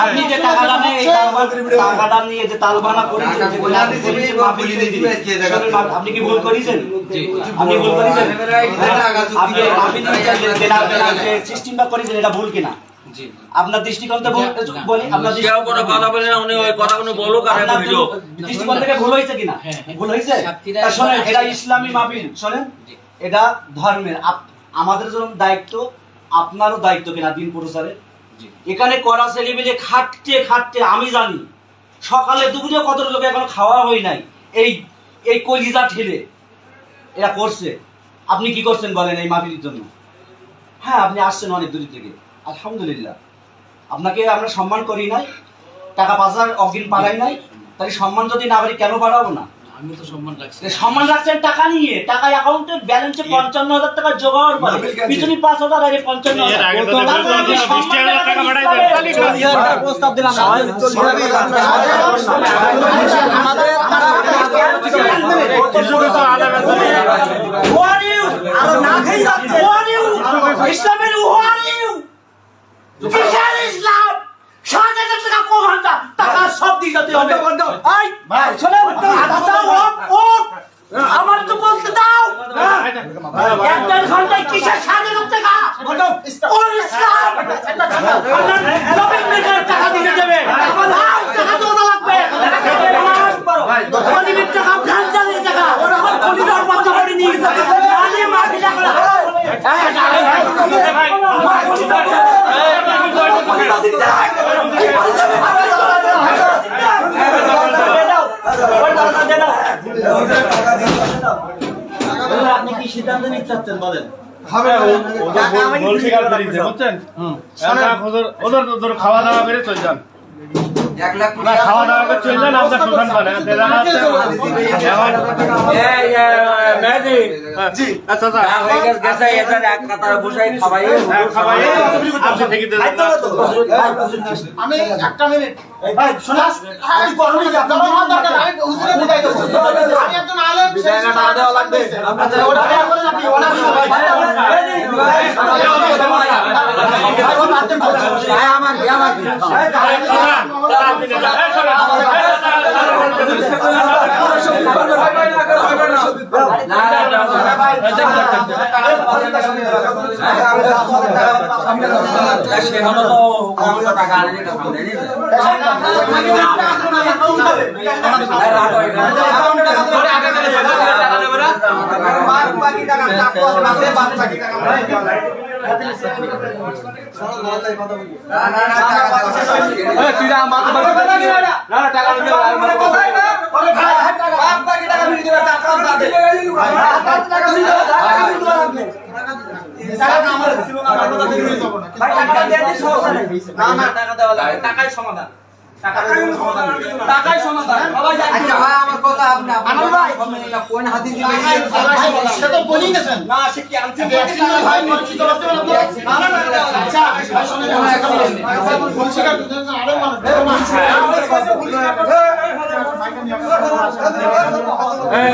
আপনি যে টাকাটা নিয়ে এই টাকাটা নিয়ে যে তালবানা করেছেন আপনি কি ভুল করেছেন? আপনি ভুল করেছেন? আপনি সিস্টেমটা করেছেন এটা ভুল কিনা? আপনার দৃষ্টিকোণ থেকে বলি, আপনার দৃষ্টিকোণ থেকে ভুল হয়েছে কিনা? ভুল হয়েছে। শোনেন, এটা ইসলামী মাহফিল, শোনেন এটা ধর্মের, আমাদের জন্য দায়িত্ব, আপনারও দায়িত্ব কিনা দিন প্রচারে। এখানে করা ছেলেমেলে খাটতে খাটতে আমি জানি সকালে দুপুরে কত লোক এখন খাওয়া হয় নাই, এই কলিজা ঠেলে এরা করছে। আপনি কি করছেন বলেন এই মাহফিলের জন্য? হ্যাঁ, আপনি আসছেন অনেক দূর থেকে, আলহামদুলিল্লাহ। আপনাকে আমরা সম্মান করি নাই, টাকা ৫,০০০ অগ্রিম পাঠাই নাই, তাহলে সম্মান যদি না করি কেন পাঠাবো না? আমি তো সম্মান রাখছি। সম্মান রাখছেন টাকা নিয়ে, টাকা অ্যাকাউন্টে ব্যালেন্সে ৫৫,০০০ টাকা জোগাড় করে পিছনে ৫,০০০ আর ৫৫,০০০ প্রস্তাব দিলাম ইসলামের ইসলাম ৭,০০০ টাকা কোভান্ডা টাকা সব দিয়ে যেতে হবে। এই ভাই শোনেন, আমার তো বলতে দাও, এক দেড় ঘন্টায় কিসের ৭,০০০ টাকা? ওর ইসলাম টাকা দিতে দেবে, টাকা তো ওটা লাগবে, গরিবের টাকা গান চালিয়ে টাকা আমার কলিদার বন্ধ করে নিয়ে গেছে। আমি মাফি টাকা আপনি কি সিদ্ধান্ত নিতে চাচ্ছেন বলেন? ওদের খাওয়া দাওয়া করে চলে যান, খাওয়া দাওয়া করে চলে যান, আপনার দোকান বানান। আমি একটা মিনিট টাকাই সমাধান, টাকাই সমাধান। আচ্ছা ভাই, আমার কথা আপনি ভাই কোন হাদিস সে তো বলি গেছেন না, সে কি আনছে ভাই মসজিদ করতে হবে না। না না আচ্ছা ভাই শুনুন, ভুলশিকার দুজন আরো মানুষ এই